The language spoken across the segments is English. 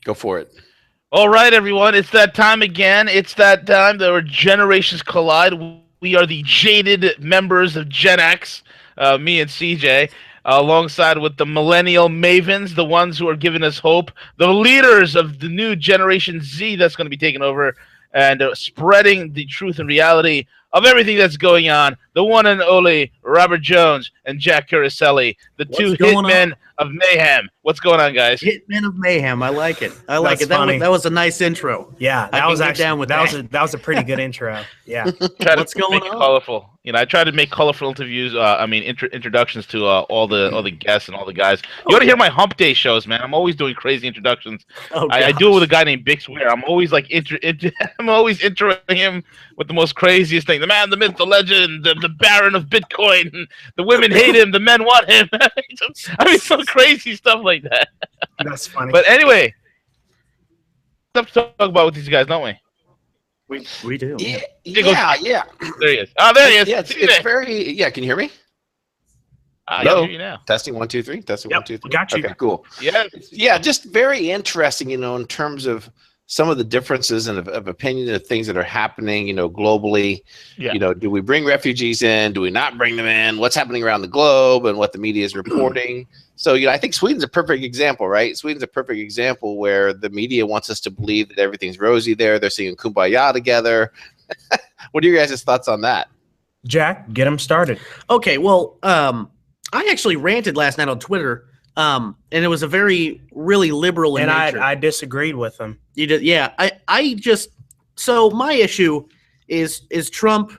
Go for it. All right, everyone. It's that time again. It's that time that our generations collide. We are the jaded members of Gen X, me and CJ, alongside with the millennial mavens, the ones who are giving us hope, the leaders of the new Generation Z that's going to be taking over and spreading the truth and reality of everything that's going on. The one and only Robert Jones and Jack Curicelli, the What's two going on? hitmen of mayhem. What's going on, guys? Hitman of Mayhem. I like it. I like That's it. That funny. was a nice intro. Yeah, I that can was get actually down with that was a pretty good intro. Yeah. Try What's to going make it on? colorful. I try to make colorful interviews. Introductions to all the guests and all the guys. You ought to hear my Hump Day shows, man. I'm always doing crazy introductions. Oh, I do it with a gosh. guy named Big Swear. I'm always like I'm always introing him with the most craziest thing. The man, the myth, the legend, the Baron of Bitcoin. The women hate him. The men want him. Some crazy stuff like that. That's funny. But anyway, stuff to talk about with these guys, don't we? We do. Yeah, He goes- yeah. There he is. Oh, there he is. Yeah, See it's there. very. Yeah, can you hear me? I Hello? hear you now. Testing 1 2 3. Testing Yep, 1 2 3. got you. Okay, cool. Yes. Yeah, just very interesting. In terms of some of the differences of opinion of things that are happening. Globally. Yeah. Do we bring refugees in? Do we not bring them in? What's happening around the globe and what the media is reporting? So, I think Sweden's a perfect example, right? Sweden's a perfect example where the media wants us to believe that everything's rosy there. They're singing Kumbaya together. What are your guys' thoughts on that? Jack, get him started. Okay, well, I actually ranted last night on Twitter, and it was a really liberal in And nature. I disagreed with him. You did, yeah. So my issue is Trump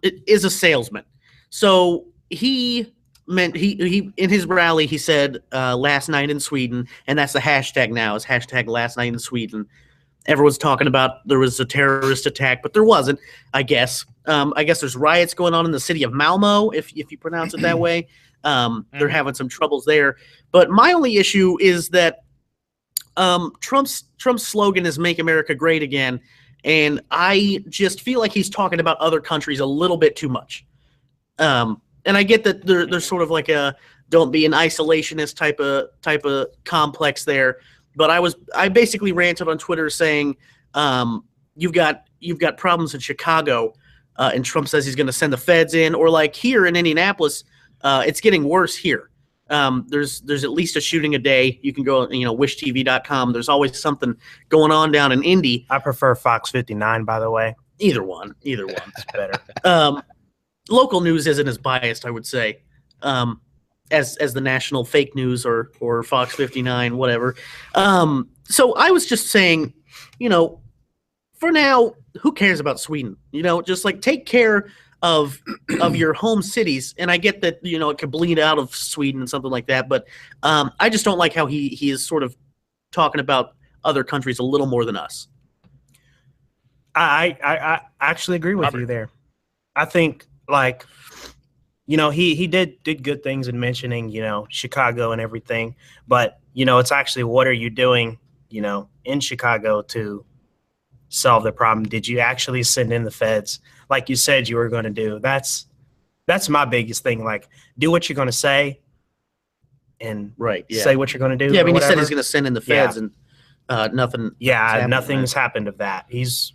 is a salesman. So he in his rally he said last night in Sweden, and that's the hashtag now is hashtag last night in Sweden. Everyone's talking about there was a terrorist attack, but there wasn't. I guess there's riots going on in the city of Malmo, if you pronounce it that way. They're having some troubles there. But my only issue is that Trump's slogan is "Make America Great Again," and I just feel like he's talking about other countries a little bit too much. And I get that there's sort of like a don't be an isolationist type of complex there. But I basically ranted on Twitter saying you've got problems in Chicago, and Trump says he's going to send the feds in, or like here in Indianapolis, it's getting worse here. There's at least a shooting a day. You can go, wishtv.com. There's always something going on down in Indy. I prefer Fox 59, by the way. Either one. It's better. Local news isn't as biased, I would say, as the national fake news or Fox 59, whatever. So I was just saying, for now, who cares about Sweden? Just like take care of your home cities. And I get that, it could bleed out of Sweden and something like that. But I just don't like how he is sort of talking about other countries a little more than us. I actually agree with you there. I think he did good things in mentioning, Chicago and everything, but it's actually what are you doing, in Chicago to solve the problem? Did you actually send in the feds like you said you were going to do? That's my biggest thing. Like, do what you're going to say and say what you're going to do. Yeah, I mean, he whatever. said he's going to send in the feds and nothing. Yeah, nothing's happened of that. He's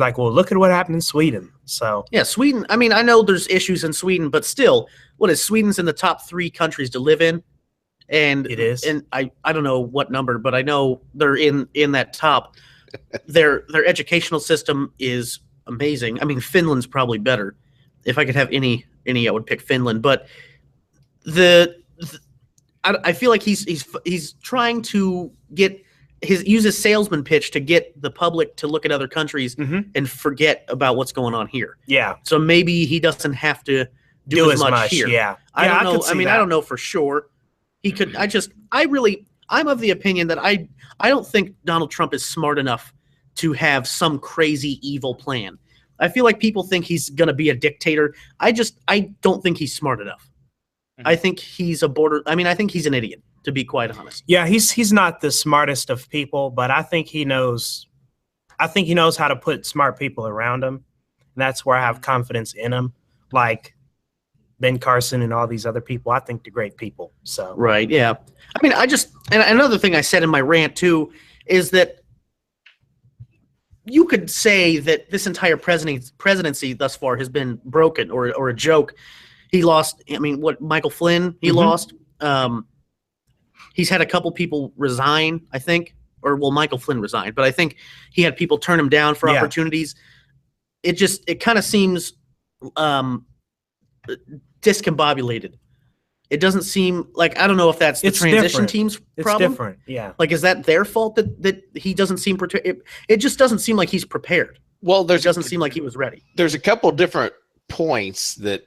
like, well, look at what happened in Sweden. So yeah, Sweden. I mean, I know there's issues in Sweden, but still, Sweden's in the top 3 countries to live in, and it is. And I don't know what number, but I know they're in that top. Their educational system is amazing. I mean, Finland's probably better. If I could have any, I would pick Finland. But I feel like he's trying to use his salesman pitch to get the public to look at other countries and forget about what's going on here. Yeah. So maybe he doesn't have to do as much here. Yeah. I don't know. I mean, that. I don't know for sure. He could. I'm of the opinion that I don't think Donald Trump is smart enough to have some crazy evil plan. I feel like people think he's going to be a dictator. I don't think he's smart enough. I think he's I think he's an idiot, to be quite honest. Yeah, he's not the smartest of people, but I think he knows how to put smart people around him. And that's where I have confidence in him. Like Ben Carson and all these other people, I think they're great people. So right, yeah. I mean, and another thing I said in my rant too is that you could say that this entire presidency thus far has been broken or a joke. He lost. I mean, what Michael Flynn? He lost. He's had a couple people resign, I think, or well, Michael Flynn resigned, but I think he had people turn him down for opportunities. It kind of seems discombobulated. It doesn't seem like, I don't know if that's the transition team's problem. It's different, yeah. Like, is that their fault that he doesn't seem prepared? It just doesn't seem like he's prepared. Well, it doesn't seem like he was ready. There's a couple different points that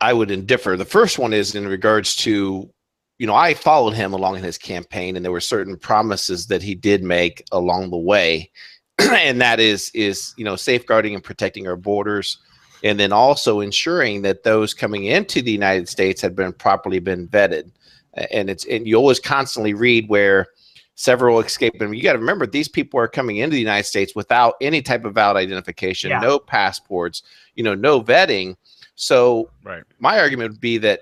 I would indiffer. The first one is in regards to, I followed him along in his campaign, and there were certain promises that he did make along the way, and that is safeguarding and protecting our borders, and then also ensuring that those coming into the United States had been properly vetted. And you always constantly read where several escaped. And you got to remember, these people are coming into the United States without any type of valid identification, no passports, no vetting. So my argument would be that,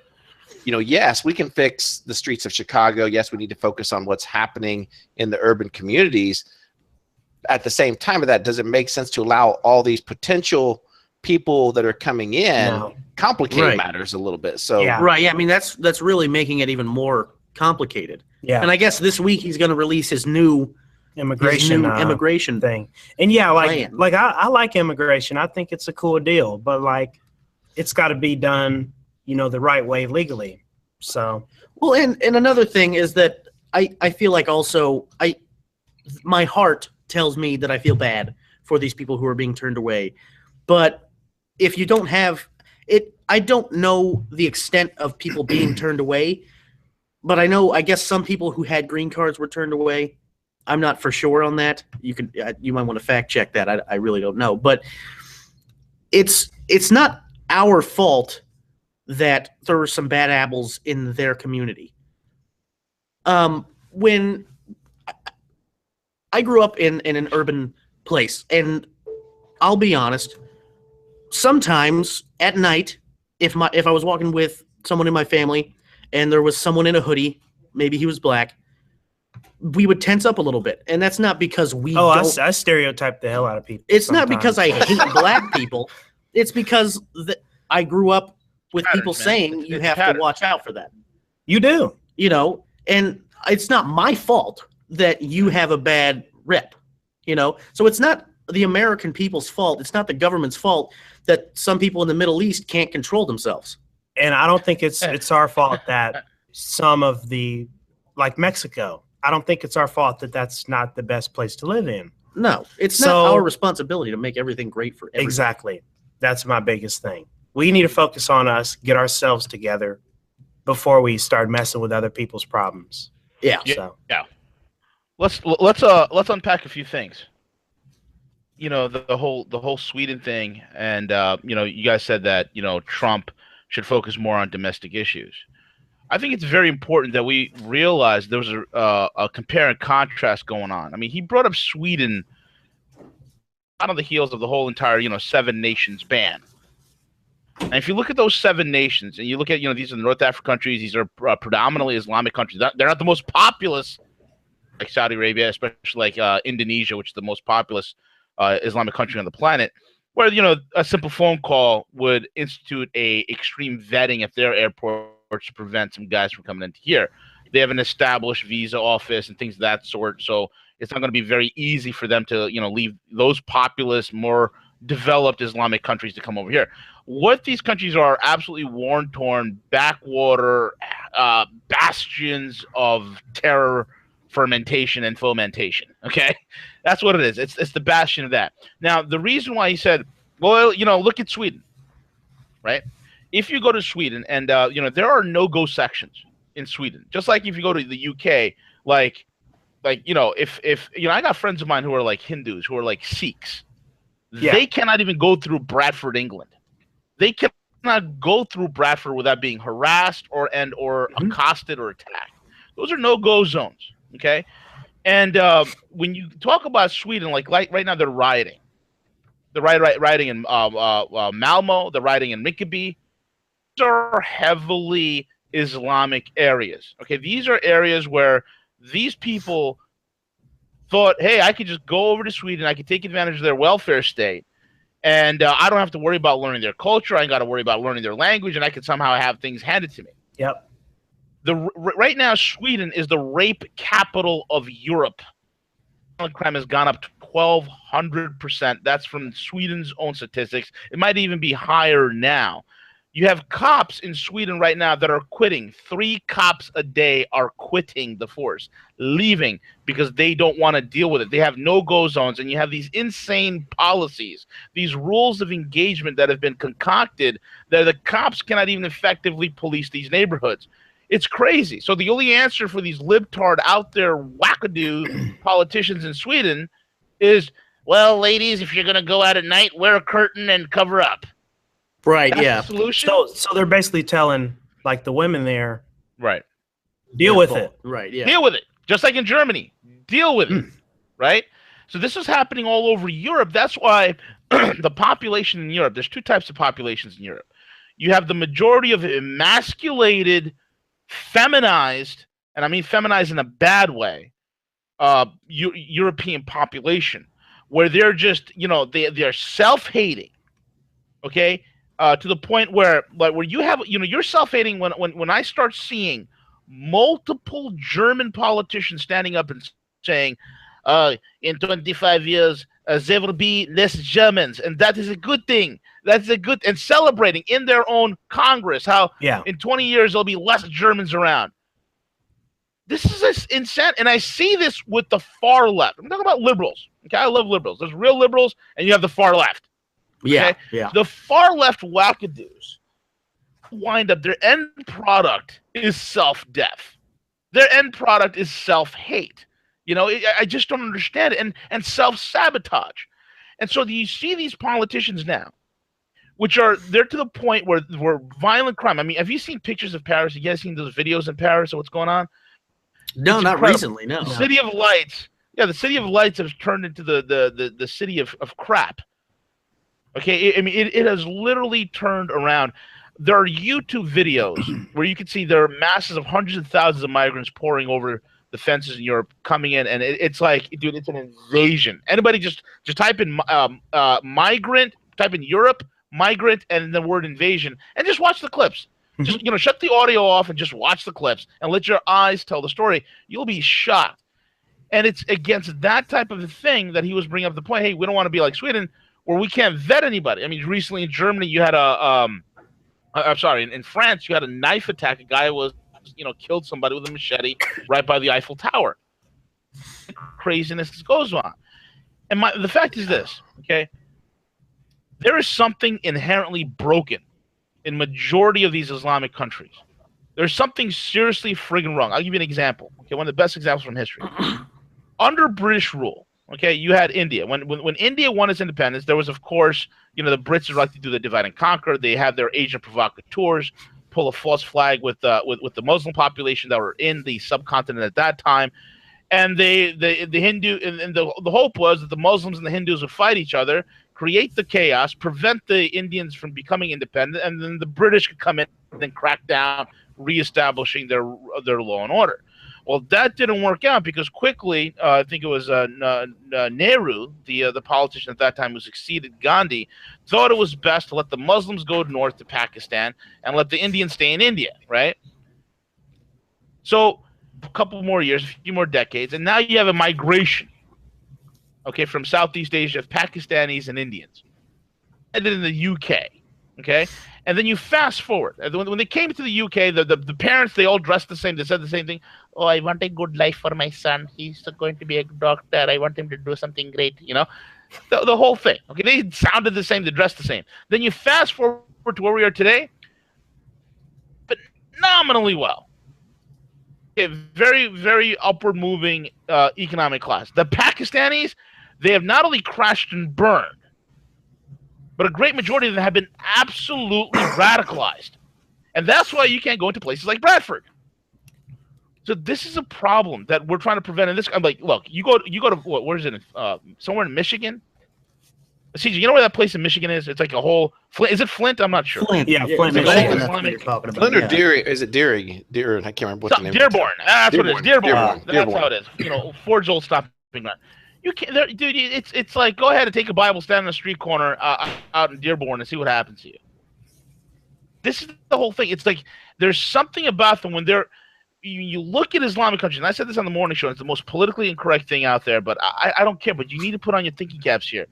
yes, we can fix the streets of Chicago. Yes, we need to focus on what's happening in the urban communities. At the same time of that, does it make sense to allow all these potential people that are coming in complicate matters a little bit? So I mean, that's really making it even more complicated. Yeah. And I guess this week he's going to release his new immigration thing. And I like immigration. I think it's a cool deal, but it's got to be done, the right way legally. So, well, and another thing is that I feel like also my heart tells me that I feel bad for these people who are being turned away. But if you don't have it, I don't know the extent of people being turned away, but I guess some people who had green cards were turned away. I'm not for sure on that. You might want to fact check that. I really don't know, but it's not our fault that there were some bad apples in their community. When I grew up in an urban place, and I'll be honest, sometimes at night, if I was walking with someone in my family and there was someone in a hoodie, maybe he was black, we would tense up a little bit. And that's not because I stereotype the hell out of people. It's not because I hate black people. It's because I grew up with people saying you have to watch out for that. You do. And it's not my fault that you have a bad rep, So it's not the American people's fault. It's not the government's fault that some people in the Middle East can't control themselves. And I don't think it's our fault that some of like Mexico, I don't think it's our fault that that's not the best place to live in. No, it's not our responsibility to make everything great for everybody. Exactly. That's my biggest thing. We need to focus on us, get ourselves together before we start messing with other people's problems. Yeah. Yeah. Let's unpack a few things. The whole Sweden thing, and you guys said that Trump should focus more on domestic issues. I think it's very important that we realize there was a compare and contrast going on. I mean, he brought up Sweden out on the heels of the whole entire 7 nations ban. And if you look at those 7 nations, and you look at these are the North African countries, these are predominantly Islamic countries. They're not the most populous, like Saudi Arabia, especially like Indonesia, which is the most populous Islamic country on the planet, where a simple phone call would institute a extreme vetting at their airports to prevent some guys from coming into here. They have an established visa office and things of that sort, so it's not going to be very easy for them to leave those populous, more developed Islamic countries to come over here. What these countries are absolutely war-torn, backwater bastions of terror, fermentation, and fomentation. Okay, that's what it is. It's the bastion of that. Now, the reason why he said, well, look at Sweden, right? If you go to Sweden, and there are no-go sections in Sweden, just like if you go to the UK, if I got friends of mine who are like Hindus, who are like Sikhs, they cannot even go through Bradford, England. They cannot go through Bradford without being harassed or accosted or attacked. Those are no-go zones. Okay, and when you talk about Sweden, like right now they're rioting. They're rioting in Malmo. They're rioting in Rinkeby. These are heavily Islamic areas. Okay, these are areas where these people thought, hey, I could just go over to Sweden, I could take advantage of their welfare state, and I don't have to worry about learning their culture. I ain't got to worry about learning their language, and I could somehow have things handed to me. Yep. Right now, Sweden is the rape capital of Europe. Violent crime has gone up to 1,200%. That's from Sweden's own statistics. It might even be higher now. You have cops in Sweden right now that are quitting. 3 cops a day are quitting the force, leaving because they don't want to deal with it. They have no-go zones, and you have these insane policies, these rules of engagement that have been concocted that the cops cannot even effectively police these neighborhoods. It's crazy. So the only answer for these libtard out there wackadoo politicians in Sweden is, well, ladies, if you're going to go out at night, wear a curtain and cover up. Right, That's yeah. the solution? So they're basically telling like the women there, right. deal with it. Right, yeah. Deal with it. Just like in Germany. Deal with it. Right? So this is happening all over Europe. That's why the population in Europe, there's 2 types of populations in Europe. You have the majority of emasculated, feminized, and I mean feminized in a bad way, European population, where they're just, they're self-hating, okay? To the point where, like, where you have, you're self-hating when I start seeing multiple German politicians standing up and saying, in 25 years, there will be less Germans, and that is a good thing. That's a good, and celebrating in their own Congress how in 20 years there'll be less Germans around. This is insane, and I see this with the far left. I'm talking about liberals. Okay, I love liberals. There's real liberals, and you have the far left. Yeah, okay? yeah. The far left wackadoos wind up, their end product is self-death. Their end product is self-hate. I just don't understand it, and self-sabotage. And so you see these politicians now, which they're to the point where violent crime. I mean, have you seen pictures of Paris? You guys seen those videos in Paris of what's going on? No, It's not incredible. recently, no. The City of Lights. Yeah, the City of Lights has turned into the city of crap. Okay, it has literally turned around. There are YouTube videos where you can see there are masses of hundreds of thousands of migrants pouring over the fences in Europe, coming in, and it's like, dude, it's an invasion. Anybody just type in migrant, type in Europe, migrant, and the word invasion, and just watch the clips. Just shut the audio off and just watch the clips and let your eyes tell the story. You'll be shocked. And it's against that type of a thing that he was bringing up the point. Hey, we don't want to be like Sweden, where we can't vet anybody. I mean, recently in Germany, you had in France, you had a knife attack. A guy was, killed somebody with a machete right by the Eiffel Tower. Craziness goes on. And the fact is this, okay? There is something inherently broken in majority of these Islamic countries. There's something seriously friggin' wrong. I'll give you an example. Okay, one of the best examples from history. Under British rule, okay, you had India. When India won its independence, there was, of course, the Brits would like to do the divide and conquer. They have their agent provocateurs pull a false flag with the Muslim population that were in the subcontinent at that time, and the Hindu and the hope was that the Muslims and the Hindus would fight each other, create the chaos, prevent the Indians from becoming independent, and then the British could come in and then crack down, reestablishing their law and order. Well, that didn't work out because quickly, I think it was Nehru, the politician at that time who succeeded Gandhi, thought it was best to let the Muslims go north to Pakistan and let the Indians stay in India, right? So a couple more years, a few more decades, and now you have a migration, okay, from Southeast Asia of Pakistanis and Indians. And then in the UK, okay? And then you fast forward. And when they came to the UK, the parents, they all dressed the same. They said the same thing. Oh, I want a good life for my son. He's going to be a doctor. I want him to do something great, The whole thing. Okay, they sounded the same. They dressed the same. Then you fast forward to where we are today. Phenomenally well. Okay, very, very upward moving economic class. The Pakistanis, they have not only crashed and burned, but a great majority of them have been absolutely radicalized. And that's why you can't go into places like Bradford. So this is a problem that we're trying to prevent. And this, I'm like, look, you go to where is it? Somewhere in Michigan. CJ, you know where that place in Michigan is? It's like a whole. Is it Flint? I'm not sure. Flint. Yeah, Flint. It's Michigan. that's what you're talking about. Flint or yeah. Deering? Is it Deering? Deering? I can't remember what the name. Dearborn. That's what it is. Dearborn. Dearborn. That's how it is. Ford's old stopping ground. You can't, dude. It's like go ahead and take a Bible, stand on the street corner out in Dearborn, and see what happens to you. This is the whole thing. It's like there's something about them when they're. You look at Islamic countries, and I said this on the morning show. It's the most politically incorrect thing out there, but I don't care. But you need to put on your thinking caps here.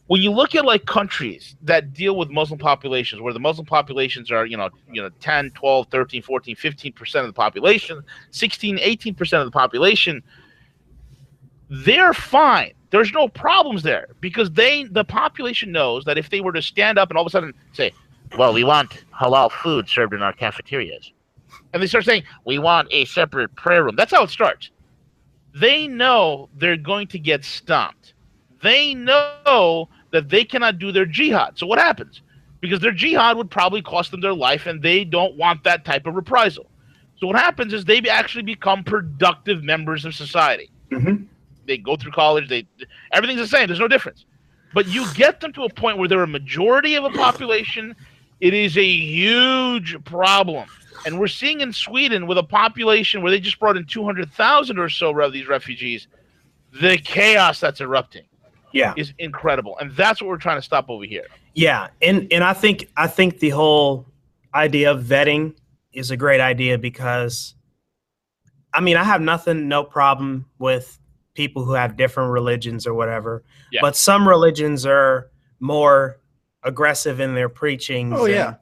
When you look at like countries that deal with Muslim populations, where the Muslim populations are, 10, 12, 13, 14, 15% of the population, 16, 18% of the population, they're fine. There's no problems there because the population knows that if they were to stand up and all of a sudden say, well, we want halal food served in our cafeterias. And they start saying, we want a separate prayer room. That's how it starts. They know they're going to get stomped. They know that they cannot do their jihad. So what happens? Because their jihad would probably cost them their life, and they don't want that type of reprisal. So what happens is they actually become productive members of society. Mm-hmm. They go through college. Everything's the same. There's no difference. But you get them to a point where they're a majority of a population. It is a huge problem. And we're seeing in Sweden with a population where they just brought in 200,000 or so of these refugees, the chaos that's erupting is incredible. And that's what we're trying to stop over here. Yeah. And I think the whole idea of vetting is a great idea because, I mean, I have no problem with people who have different religions or whatever. Yeah. But some religions are more aggressive in their preachings. Oh, yeah.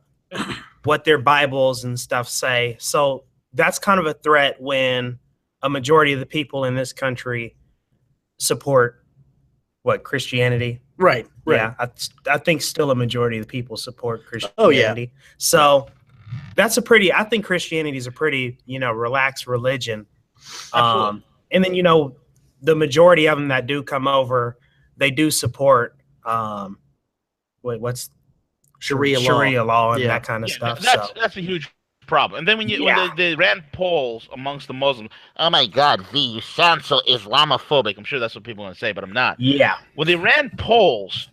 What their Bibles and stuff say. So that's kind of a threat when a majority of the people in this country support Christianity. Right. Yeah. I think still a majority of the people support Christianity. Oh, yeah. So that's I think Christianity is a pretty, relaxed religion. And then, the majority of them that do come over, they do support, what's Sharia law and that kind of stuff. That's a huge problem. And then when they ran polls amongst the Muslims, oh my God, V, you sound so Islamophobic. I'm sure that's what people want to say, but I'm not. Yeah. When they ran polls,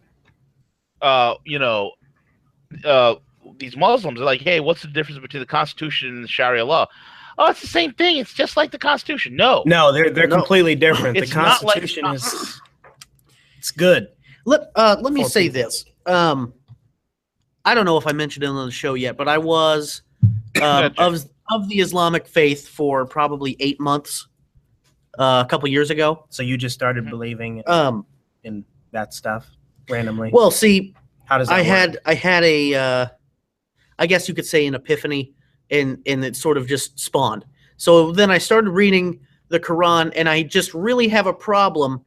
these Muslims are like, hey, what's the difference between the Constitution and the Sharia law? Oh, it's the same thing. It's just like the Constitution. No, they're completely different. The Constitution it's good. Let me say this. I don't know if I mentioned it on the show yet, but I was of the Islamic faith for probably 8 months, a couple years ago. So you just started believing in that stuff randomly? Well, see, how does that work? I had a, I guess you could say an epiphany, and it sort of just spawned. So then I started reading the Quran, and I just really have a problem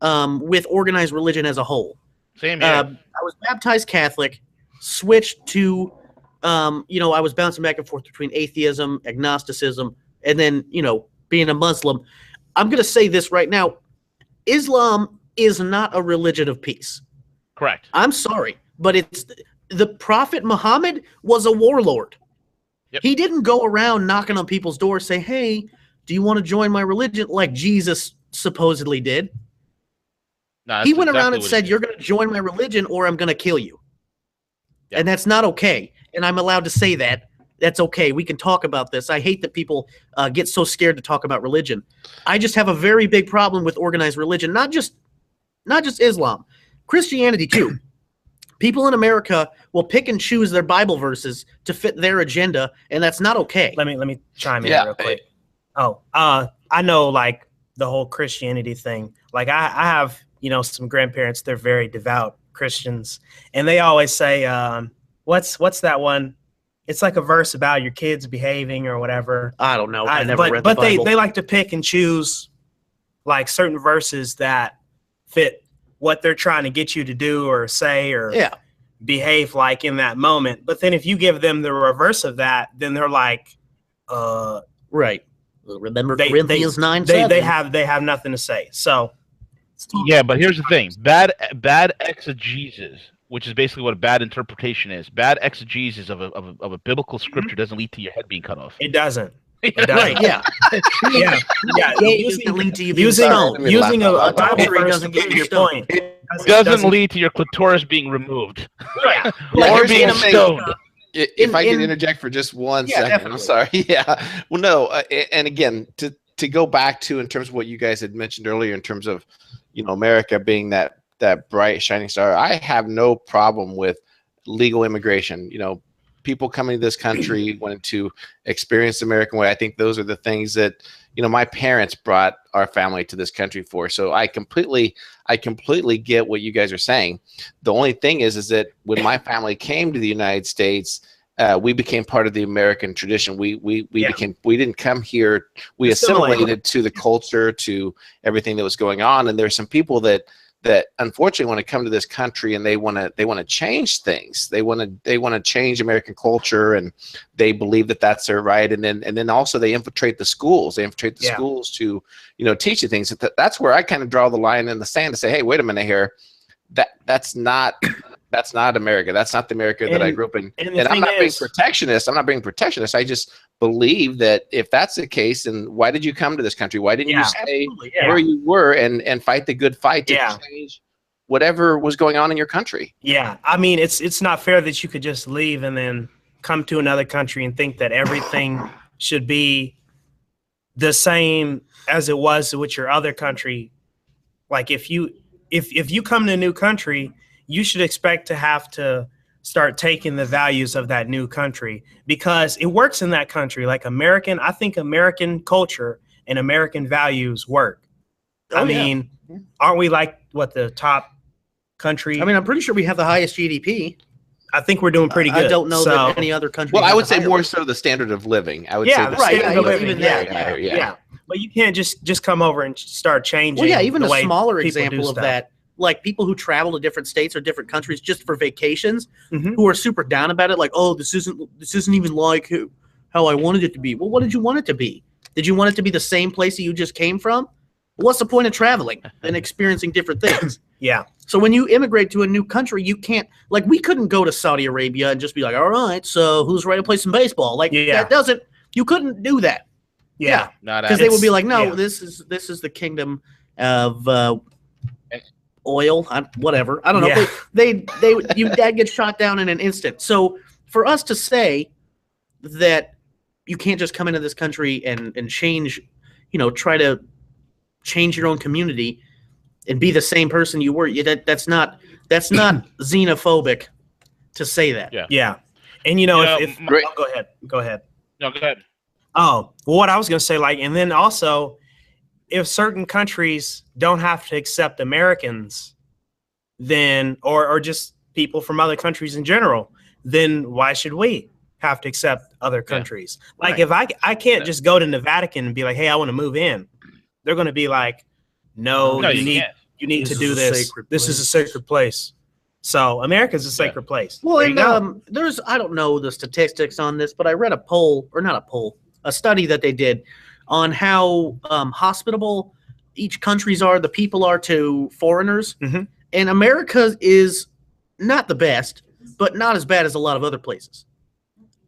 with organized religion as a whole. Same here. I was baptized Catholic. Switched to, I was bouncing back and forth between atheism, agnosticism, and then, being a Muslim. I'm going to say this right now. Islam is not a religion of peace. Correct. I'm sorry, but the Prophet Muhammad was a warlord. Yep. He didn't go around knocking on people's doors saying, hey, do you want to join my religion like Jesus supposedly did? No, he went around and said, you're going to join my religion or I'm going to kill you. Yep. And that's not okay. And I'm allowed to say that. That's okay. We can talk about this. I hate that people get so scared to talk about religion. I just have a very big problem with organized religion, not just Islam, Christianity too. People in America will pick and choose their Bible verses to fit their agenda, and that's not okay. Let me chime in real quick. I know like the whole Christianity thing. Like I have, some grandparents, they're very devout Christians, and they always say, what's that one? It's like a verse about your kids behaving or whatever. I don't know. I never read the Bible. But they like to pick and choose like certain verses that fit what they're trying to get you to do or say or behave like in that moment. But then if you give them the reverse of that, then they're like, right. Remember Corinthians 9:7. They have nothing to say. So yeah, but here's the thing: bad exegesis, which is basically what a bad interpretation is. Bad exegesis of a biblical scripture doesn't lead to your head being cut off. It doesn't. Right, yeah. Using a Bible verse doesn't get your point. It doesn't lead to your clitoris being removed. Right. Or being stoned. If I can interject for just 1 second, definitely. I'm sorry. Yeah. Well, no, and again, to go back to in terms of what you guys had mentioned earlier, in terms of, America being that bright shining star, I have no problem with legal immigration. People coming to this country wanting to experience the American way. I think those are the things that, my parents brought our family to this country for. So I completely get what you guys are saying. The only thing is that when my family came to the United States, we became part of the American tradition. We didn't come here. We assimilated to the culture, to everything that was going on. And there's some people that unfortunately want to come to this country and they want to change things. They want to change American culture, and they believe that that's their right. And then also they infiltrate the schools. They infiltrate the schools to teach you things. That's where I kind of draw the line in the sand to say, hey, wait a minute here. That's not America. That's not the America that I grew up in. And I'm not being protectionist. I just believe that if that's the case, then why did you come to this country? Why didn't you stay where you were and fight the good fight to change whatever was going on in your country? Yeah. I mean, it's not fair that you could just leave and then come to another country and think that everything should be the same as it was with your other country. Like if you come to a new country, you should expect to have to start taking the values of that new country, because it works in that country. Like I think American culture and American values work. I mean, aren't we like the top country? I mean, I'm pretty sure we have the highest GDP. I think we're doing pretty good. I don't know that any other country. Well, I would say more so the standard of living. I would say the standard of living. Yeah. But you can't just come over and start changing. Well, yeah, even a smaller example of that. Like people who travel to different states or different countries just for vacations, who are super down about it. Like, oh, this isn't even like how I wanted it to be. Well, what did you want it to be? Did you want it to be the same place that you just came from? What's the point of traveling and experiencing different things? Yeah. So when you immigrate to a new country, you can't, like, we couldn't go to Saudi Arabia and just be like, all right, so who's ready to play some baseball? Like, you couldn't do that. Yeah. Because they would be like, no, this is the kingdom of oil, whatever. I don't know. Your dad gets shot down in an instant. So for us to say that you can't just come into this country and change, try to change your own community and be the same person you were, that's not xenophobic to say that. Yeah. And if oh, go ahead. No, go ahead. Oh, well, what I was going to say, and then also, if certain countries don't have to accept Americans, then or just people from other countries in general, then why should we have to accept other countries? If I can't just go to the Vatican and be like, hey, I want to move in, they're going to be like, no, you need to do this. This is a sacred place. So America's a sacred place. Well, and there's, I don't know the statistics on this, but I read a study that they did on how hospitable each countries are, the people are to foreigners. And America is not the best, but not as bad as a lot of other places.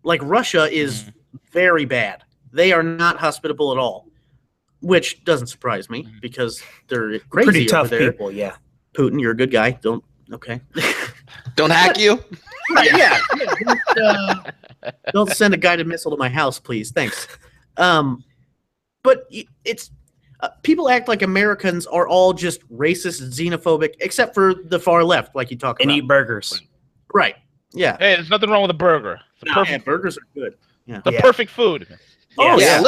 Like Russia is very bad. They are not hospitable at all, which doesn't surprise me because they're crazy pretty tough over there. People, yeah. Putin, you're a good guy. Don't hack you. Yeah. Don't send a guided missile to my house, please. Thanks. But it's people act like Americans are all just racist and xenophobic, except for the far left, like you talk about. And eat burgers. Right. Yeah. Hey, there's nothing wrong with a burger. Burgers are good. Yeah. Perfect food. Yeah.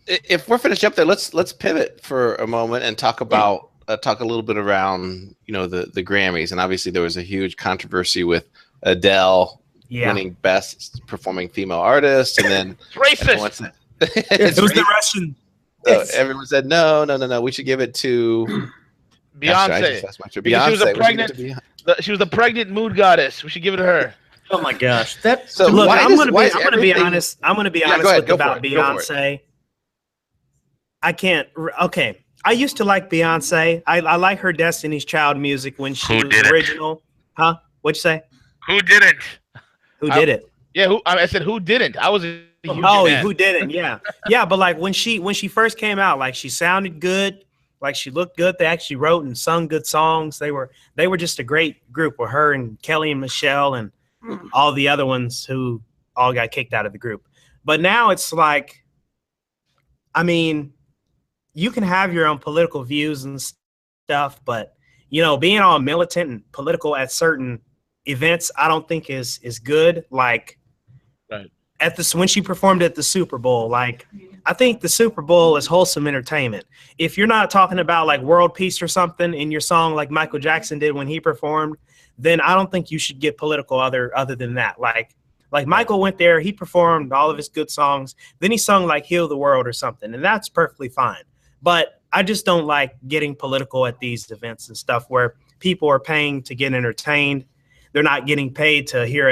If we're finished up there, let's pivot for a moment and talk about talk a little bit around the Grammys. And obviously there was a huge controversy with Adele winning best performing female artist, and then it's racist. It was the Russian. So everyone said no. We should give it to Beyonce. Beyonce. She was the pregnant mood goddess. We should give it to her. Oh my gosh! Look, I'm gonna be honest. I'm gonna be honest about Beyonce. I can't. Okay, I used to like Beyonce. I like her Destiny's Child music when she was original. Huh? What'd you say? Who didn't? Who did it? Yeah, I said who didn't? I was a huge fan. Who didn't? Yeah. Yeah, but when she first came out, she sounded good, she looked good. They actually wrote and sung good songs. They were just a great group with her and Kelly and Michelle and all the other ones who all got kicked out of the group. But now it's you can have your own political views and stuff, but you know, being all militant and political at certain events, I don't think is good. Like Right. at this, when she performed at the Super Bowl, like I think the Super Bowl is wholesome entertainment. If you're not talking about like world peace or something in your song, like Michael Jackson did when he performed, then I don't think you should get political other than that. Like Michael went there, he performed all of his good songs, then he sung like Heal the World or something, and that's perfectly fine. But I just don't like getting political at these events and stuff where people are paying to get entertained. They're not getting paid to hear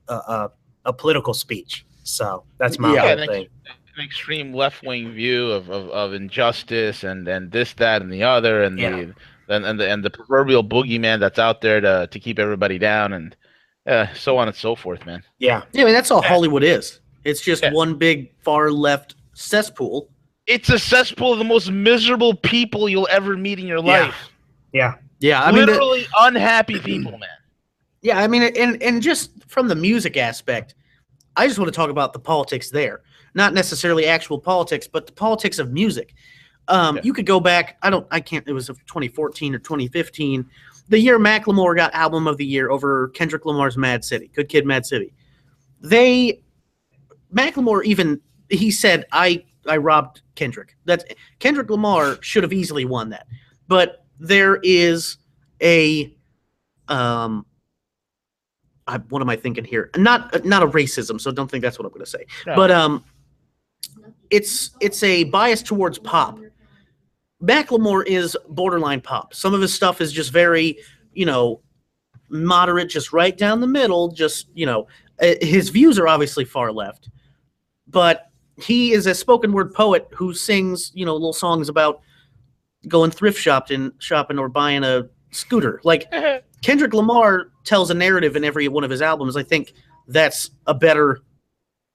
a political speech. So that's my whole thing. An extreme left-wing view of injustice and this, that, and the other, and the proverbial boogeyman that's out there to keep everybody down, and so on and so forth, man. Yeah, I mean that's all Hollywood is. It's just one big far left cesspool. It's a cesspool of the most miserable people you'll ever meet in your life. Yeah. I mean, literally unhappy people, man. Yeah, I mean, and just from the music aspect, I just want to talk about the politics there. Not necessarily actual politics, but the politics of music. You could go back, it was 2014 or 2015, the year Macklemore got Album of the Year over Kendrick Lamar's Mad City, Good Kid, Mad City. Macklemore even, he said, I robbed Kendrick. Kendrick Lamar should have easily won that. But there is a, what am I thinking here? Not a racism, so don't think that's what I'm going to say. No. But it's a bias towards pop. Macklemore is borderline pop. Some of his stuff is just very, moderate, just right down the middle. Just, his views are obviously far left, but he is a spoken word poet who sings, little songs about going thrift shopping or buying a scooter. Like Kendrick Lamar tells a narrative in every one of his albums. I think that's a better.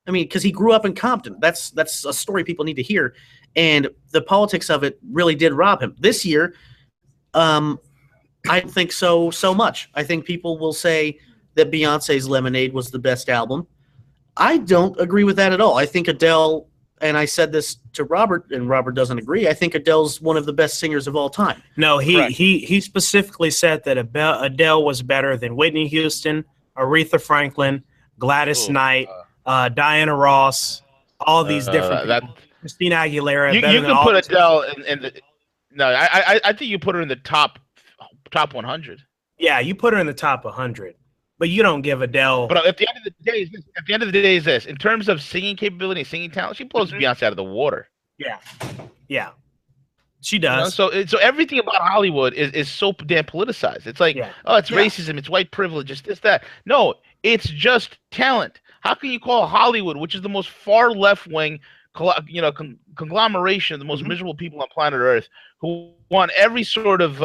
I mean, because he grew up in Compton. That's a story people need to hear. And the politics of it really did rob him. This year, I don't think so much. I think people will say that Beyonce's Lemonade was the best album. I don't agree with that at all. I think Adele, and I said this to Robert, and Robert doesn't agree, I think Adele's one of the best singers of all time. No, he specifically said that Adele was better than Whitney Houston, Aretha Franklin, Gladys Knight, Diana Ross, all these different people. Christina Aguilera. You can put Adele in the. No, I think you put her in the top 100. Yeah, you put her in the top 100, but you don't give Adele. But at the end of the day, is this in terms of singing capability, singing talent? She blows Beyonce out of the water. Yeah, she does. So everything about Hollywood is so damn politicized. It's like, it's racism, it's white privilege, it's this, that. No, it's just talent. How can you call Hollywood, which is the most far left wing, conglomeration of the most miserable people on planet Earth, who want every sort of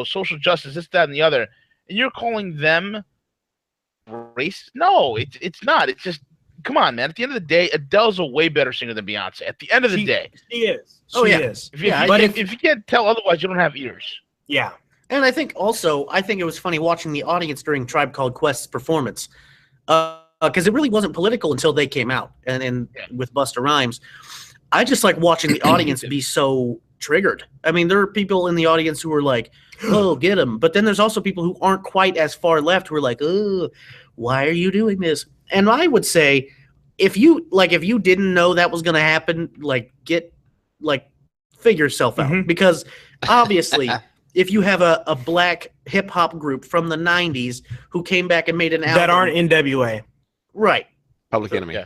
social justice, this, that, and the other, and you're calling them racist? No, it's not. It's just, come on, man. At the end of the day, Adele's a way better singer than Beyonce. At the end of the day, she is. She is. If you can't tell otherwise, you don't have ears. Yeah. And I think it was funny watching the audience during Tribe Called Quest's performance. Because it really wasn't political until they came out, and with Busta Rhymes, I just like watching the audience be so triggered. I mean, there are people in the audience who are like, "Oh, get him," but then there's also people who aren't quite as far left who are like, "Oh, why are you doing this?" And I would say, if you didn't know that was going to happen, figure yourself out, because obviously. If you have a black hip hop group from the 90s who came back and made an album that aren't NWA. Right. Public Enemy.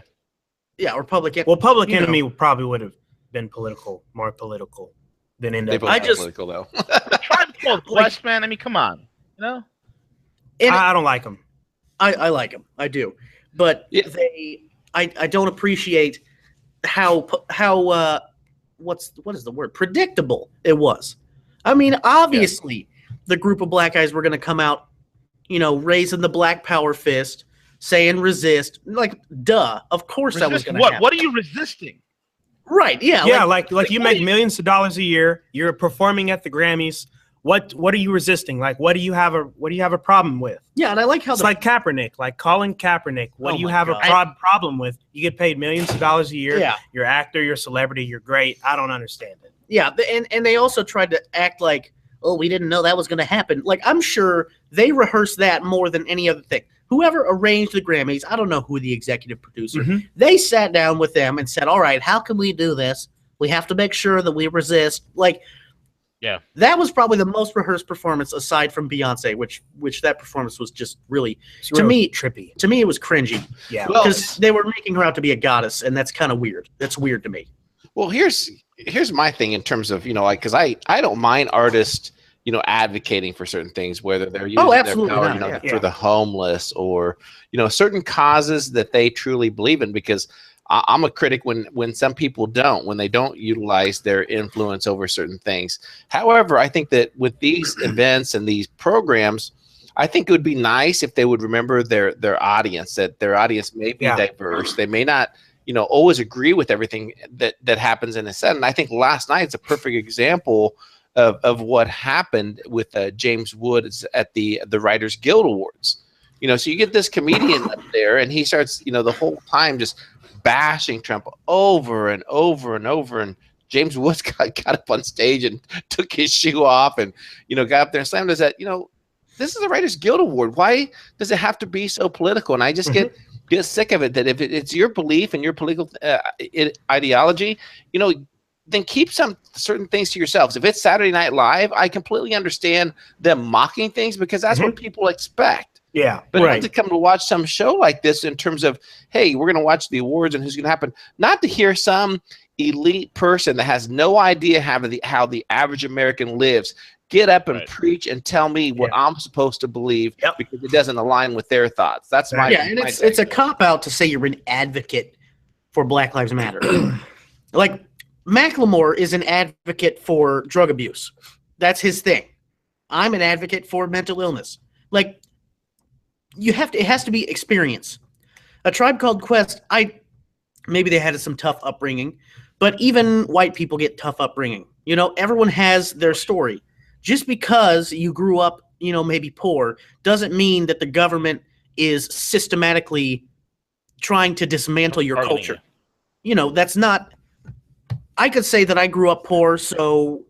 Yeah, or Public Enemy. Well, Public Enemy probably would have been more political than NWA. They both political though. Tribe Called Quest, man. I mean, come on. I don't like them. I like them. I do. But I don't appreciate how what is the word? Predictable it was. I mean, obviously, the group of black guys were going to come out, raising the black power fist, saying resist. Like, duh. Of course that was going to happen. What are you resisting? Right, yeah. Yeah, like you make millions of dollars a year. You're performing at the Grammys. What are you resisting? Like, what do you have a problem with? Yeah, and I like how it's like Kaepernick, like Colin Kaepernick. What do you have a problem with? You get paid millions of dollars a year. Yeah. You're an actor, you're a celebrity, you're great. I don't understand it. Yeah, and they also tried to act like, oh, we didn't know that was going to happen. Like, I'm sure they rehearsed that more than any other thing. Whoever arranged the Grammys, I don't know who the executive producer, they sat down with them and said, all right, how can we do this? We have to make sure that we resist. Like, Yeah, that was probably the most rehearsed performance aside from Beyonce, which that performance was just really, to me, trippy. To me, it was cringy. Yeah, Because they were making her out to be a goddess, and that's kind of weird. That's weird to me. Well, here's my thing in terms of, like, because I don't mind artists, advocating for certain things, whether they're using their power, for the homeless or, certain causes that they truly believe in, because I'm a critic when some people don't, when they don't utilize their influence over certain things. However, I think that with these events and these programs, I think it would be nice if they would remember their audience, that their audience may be diverse. They may not, always agree with everything that happens in a set. And I think last night's a perfect example of what happened with James Woods at the Writers Guild Awards. So you get this comedian up there, and he starts, the whole time just bashing Trump over and over and over. And James Woods got up on stage and took his shoe off and, got up there and slammed us at, this is a Writers Guild Award. Why does it have to be so political? And I just get sick of it, that if it's your belief and your political ideology, then keep some certain things to yourselves. If it's Saturday Night Live, I completely understand them mocking things because that's what people expect. Yeah, but not to come to watch some show like this in terms of, hey, we're going to watch the awards and who's going to happen. Not to hear some elite person that has no idea how the average American lives get up and preach and tell me what I'm supposed to believe because it doesn't align with their thoughts. That's my and it's a cop out to say you're an advocate for Black Lives Matter. Like, Macklemore is an advocate for drug abuse. That's his thing. I'm an advocate for mental illness. Like, it has to be experience. A Tribe Called Quest, maybe they had some tough upbringing, but even white people get tough upbringing. Everyone has their story. Just because you grew up, maybe poor, doesn't mean that the government is systematically trying to dismantle your culture. That's not. I could say that I grew up poor, so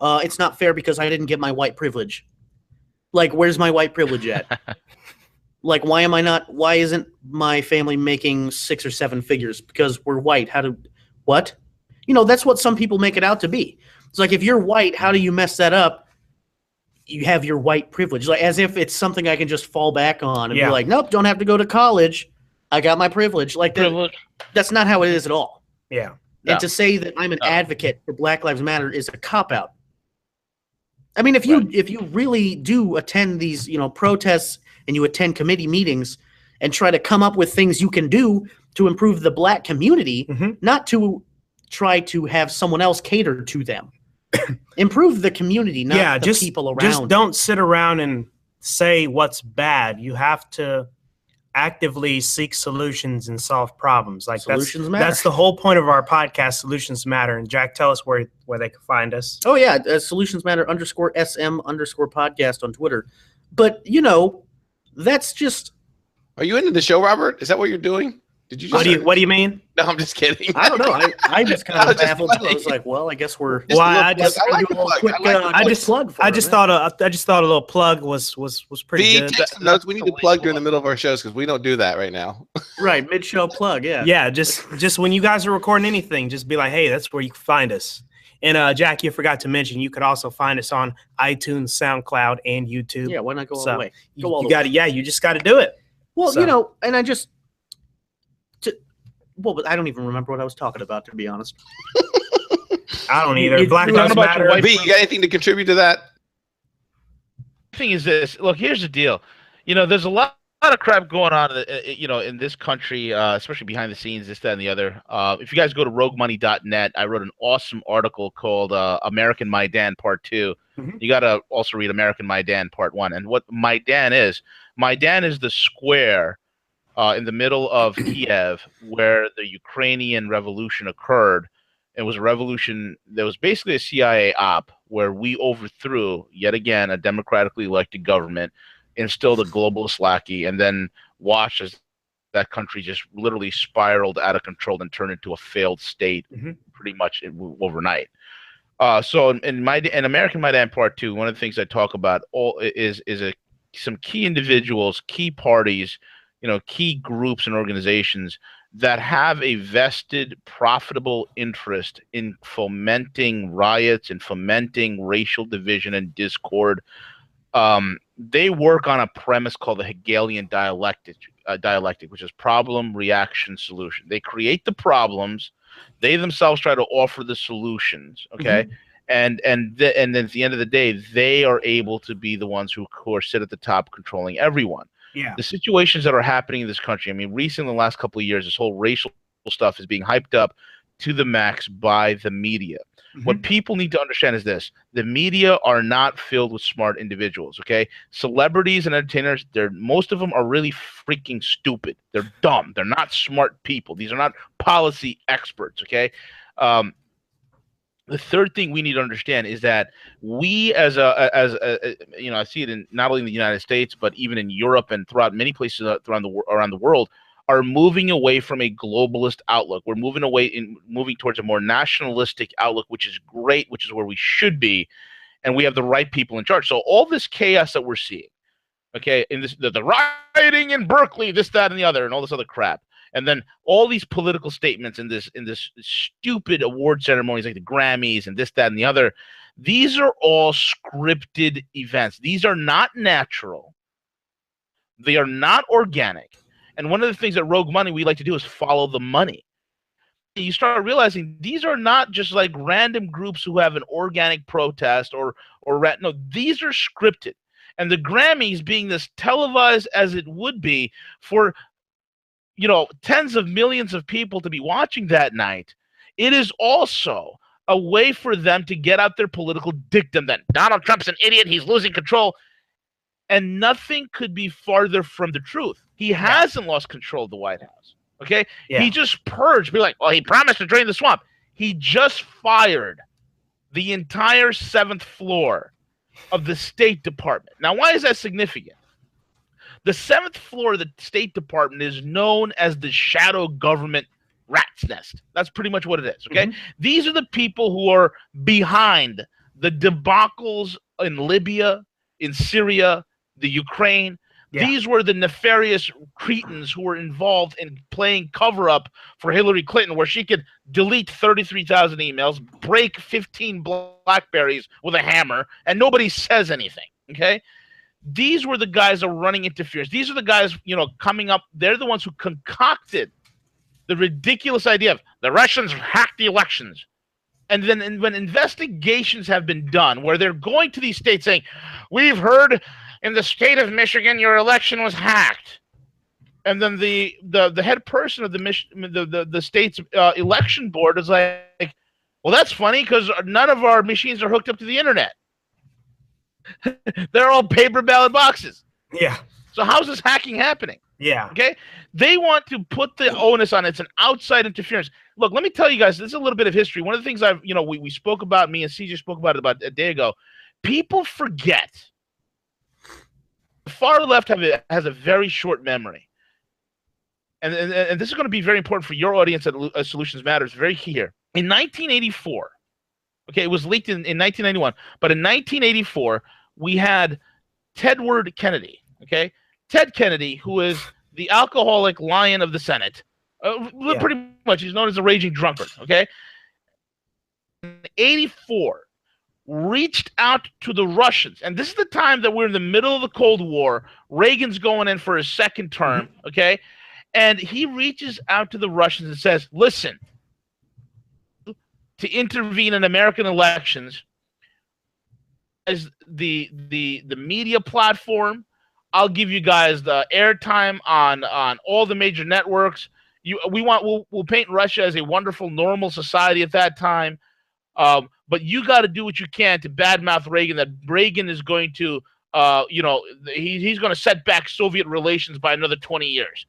it's not fair because I didn't get my white privilege. Like, where's my white privilege at? Like, why isn't my family making 6 or 7 figures? Because we're white. What? That's what some people make it out to be. It's like, if you're white, how do you mess that up? You have your white privilege. Like, as if it's something I can just fall back on and be like, nope, don't have to go to college. I got my privilege. Like, that's not how it is at all. Yeah. And to say that I'm an advocate for Black Lives Matter is a cop-out. I mean, if you really do attend these, protests and you attend committee meetings and try to come up with things you can do to improve the Black community, not to try to have someone else cater to them. Improve the community, not the people around. Just don't sit around and say what's bad. You have to actively seek solutions and solve problems. Like, solutions matter. That's the whole point of our podcast, Solutions Matter. And Jack, tell us where they can find us. Oh yeah, Solutions Matter _SM_podcast on Twitter. But that's just. Are you into the show, Robert? Is that what you're doing? Did you? Just what do you mean? No, I'm just kidding. I don't know. I just kind of baffled. I was like, well, I guess we're. I just thought a little plug was pretty good. Take some notes. We need to plug during the middle of our shows because we don't do that right now. Right, mid-show plug. Yeah. Yeah, just when you guys are recording anything, just be like, hey, that's where you can find us. And Jack, you forgot to mention, you could also find us on iTunes, SoundCloud, and YouTube. Yeah, why not go all the way? You just got to do it. Well, and I just. But I don't even remember what I was talking about, to be honest. I don't either. Black Lives Matter. B, you got anything to contribute to that? The thing is this. Look, here's the deal. There's a lot of crap going on, in this country, especially behind the scenes, this, that, and the other. If you guys go to roguemoney.net, I wrote an awesome article called American Maidan Part 2. You got to also read American Maidan Part 1. And what Maidan is the square in the middle of Kiev where the Ukrainian revolution occurred. It was a revolution that was basically a CIA op where we overthrew, yet again, a democratically elected government, instilled a globalist lackey, and then watched as that country just literally spiraled out of control and turned into a failed state pretty much overnight. So in American My Damn Part 2, one of the things I talk about some key individuals, key parties, key groups and organizations that have a vested, profitable interest in fomenting riots and fomenting racial division and discord. They work on a premise called the Hegelian dialectic, which is problem, reaction, solution. They create the problems, they themselves try to offer the solutions. Okay, and then at the end of the day, they are able to be the ones who sit at the top, controlling everyone. Yeah. The situations that are happening in this country. I mean, recently, in the last couple of years, this whole racial stuff is being hyped up to the max by the media. What people need to understand is this: the media are not filled with smart individuals. Okay, celebrities and entertainers, most of them are really freaking stupid. They're dumb. They're not smart people. These are not policy experts. Okay. The third thing we need to understand is that we, as a I see it in not only in the United States but even in Europe and throughout many places around the world, are moving away from a globalist outlook. We're moving towards a more nationalistic outlook, which is great, which is where we should be, and we have the right people in charge. So all this chaos that we're seeing, okay, in the rioting in Berkeley, this, that, and the other, and all this other crap, and then all these political statements in this stupid award ceremonies like the Grammys and this, that, and the other, these are all scripted events. These are not natural. They are not organic. And one of the things at Rogue Money we like to do is follow the money. You start realizing these are not just like random groups who have an organic protest or no, these are scripted. And the Grammys being as televised as it would be for tens of millions of people to be watching that night, it is also a way for them to get out their political dictum that Donald Trump's an idiot, he's losing control. And nothing could be farther from the truth. He hasn't lost control of the White House. Okay? Yeah. He just purged. Be like, well, he promised to drain the swamp. He just fired the entire 7th floor of the State Department. Now, why is that significant? The 7th floor of the State Department is known as the shadow government rat's nest. That's pretty much what it is. Okay? These are the people who are behind the debacles in Libya, in Syria, the Ukraine. Yeah. These were the nefarious cretins who were involved in playing cover-up for Hillary Clinton, where she could delete 33,000 emails, break 15 BlackBerries with a hammer, and nobody says anything, okay? These were the guys that were running interference. These are the guys, coming up. They're the ones who concocted the ridiculous idea of the Russians hacked the elections. And then when investigations have been done, where they're going to these states saying, we've heard in the state of Michigan your election was hacked, and then the head person of the state's election board is like, well, that's funny because none of our machines are hooked up to the internet. They're all paper ballot boxes. Yeah. So how's this hacking happening? Yeah. Okay. They want to put the onus on it. It's an outside interference. Look, let me tell you guys, this is a little bit of history. One of the things we spoke about, me and CJ spoke about it about a day ago. People forget. The far left has a very short memory. And this is going to be very important for your audience at Solutions Matters. Very key here. In 1984, okay, it was leaked in 1991, but in 1984, we had Tedward Kennedy, okay? Ted Kennedy, who is the alcoholic lion of the Senate. Pretty much, he's known as a raging drunkard, okay? In 84, reached out to the Russians. And this is the time that we're in the middle of the Cold War. Reagan's going in for his second term, okay? And he reaches out to the Russians and says, listen, to intervene in American elections as the media platform, I'll give you guys the airtime on all the major networks. We'll paint Russia as a wonderful, normal society at that time. But you got to do what you can to badmouth Reagan, that Reagan is going to, he's going to set back Soviet relations by another 20 years.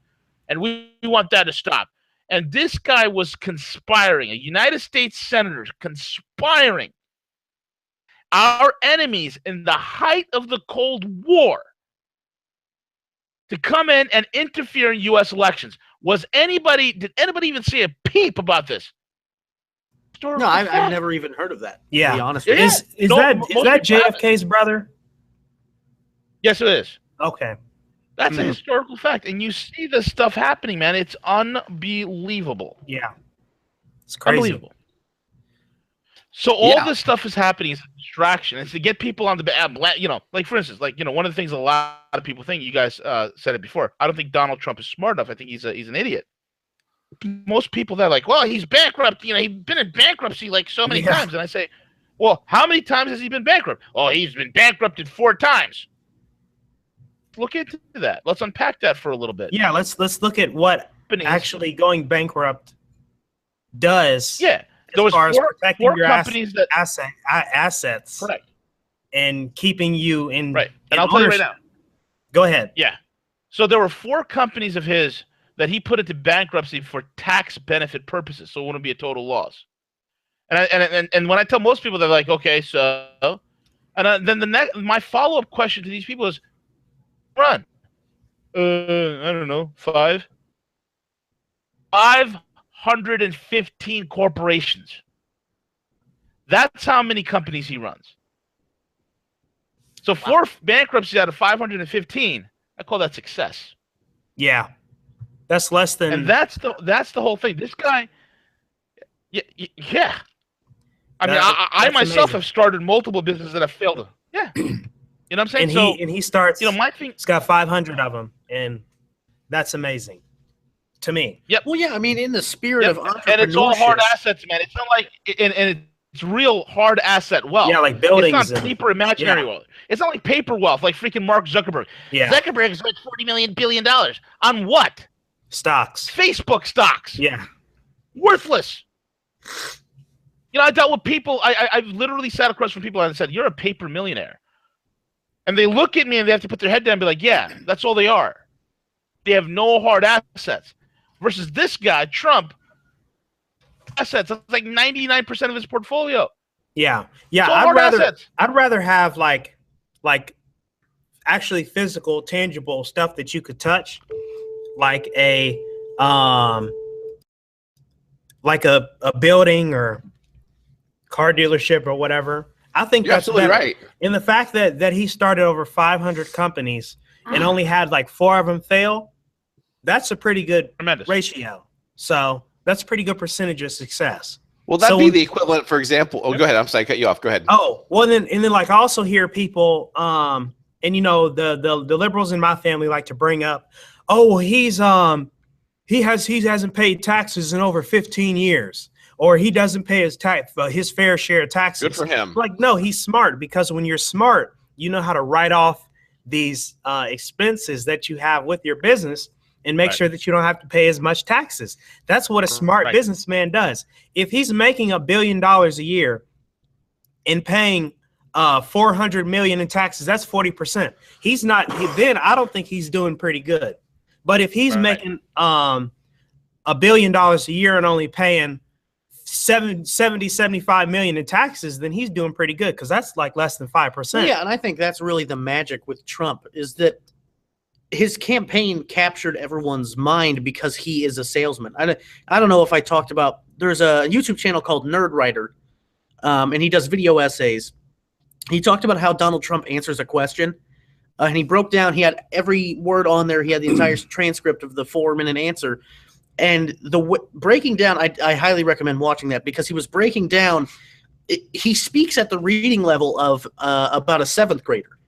And we want that to stop. And this guy was conspiring, a United States senator conspiring our enemies in the height of the Cold War to come in and interfere in U.S. elections. Did anybody even say a peep about this? No, I've never even heard of that. Yeah. To be honest Yeah, with you. Is No, that most JFK's brother? Yes, it is. Okay. That's a historical fact, and you see this stuff happening, man. It's unbelievable. Yeah. It's crazy. Unbelievable. So all this stuff is happening as a distraction. It's to get people on the, like for instance, one of the things a lot of people think. You guys said it before. I don't think Donald Trump is smart enough. I think he's an idiot. Most people that are like, well, he's bankrupt. He's been in bankruptcy like so many times, and I say, well, how many times has he been bankrupt? Oh, he's been bankrupted 4 times. Look into that. Let's unpack that for a little bit. Yeah, let's look at what actually going bankrupt does. Yeah, there was four your companies that assets, correct, and keeping you in right. And in I'll tell you right now. Go ahead. Yeah. So there were 4 companies of his that he put into bankruptcy for tax benefit purposes, so it wouldn't be a total loss. And when I tell most people, they're like, okay, so, and then my follow-up question to these people is, run. I don't know, 515 corporations. That's how many companies he runs. So 4 bankruptcies out of 515, I call that success. Yeah, that's less than. And that's the whole thing. This guy, yeah. I mean, I myself have started multiple businesses that have failed. Yeah. You know what I'm saying? And he starts. My thing. He's got 500 of them, and that's amazing to me. Yep. Well, yeah. I mean, in the spirit of entrepreneurship, and it's all hard assets, man. It's not like and it's real hard asset wealth. Yeah, like buildings. It's not paper imaginary wealth. It's not like paper wealth, like freaking Mark Zuckerberg. Yeah. Zuckerberg has made $40 billion on what? Stocks. Facebook stocks. Yeah. Worthless. I dealt with people. I literally sat across from people and said, "You're a paper millionaire," and they look at me and they have to put their head down and be like, "Yeah, that's all they are. They have no hard assets." Versus this guy, Trump, assets. That's like 99% of his portfolio. Yeah. I'd rather have like actually physical, tangible stuff that you could touch, like a building or car dealership or whatever. I think You're that's absolutely better. right. In the fact that he started over 500 companies and only had like 4 of them fail, that's a pretty good ratio. So that's a pretty good percentage of success. Will that be the equivalent, for example? Oh, go ahead. I'm sorry, I cut you off. Go ahead. Oh, well, then like I also hear people, and the liberals in my family like to bring up, oh, well, he hasn't paid taxes in over 15 years. Or he doesn't pay his fair share of taxes. Good for him. Like, no, he's smart, because when you're smart, you know how to write off these expenses that you have with your business and make sure that you don't have to pay as much taxes. That's what a smart businessman does. If he's making $1 billion a year and paying $400 million in taxes, that's 40%. He's not. Then I don't think he's doing pretty good. But if he's making $1 billion a year and only paying 75 million in taxes, then he's doing pretty good, because that's like less than 5%. Yeah, and I think that's really the magic with Trump, is that his campaign captured everyone's mind because he is a salesman. I don't know if I talked about, there's a YouTube channel called Nerd Writer, and he does video essays. He talked about how Donald Trump answers a question, and he broke down, he had every word on there, he had the entire transcript of the 4-minute answer. And breaking down, I highly recommend watching that, because he was breaking down. He speaks at the reading level of about a 7th grader,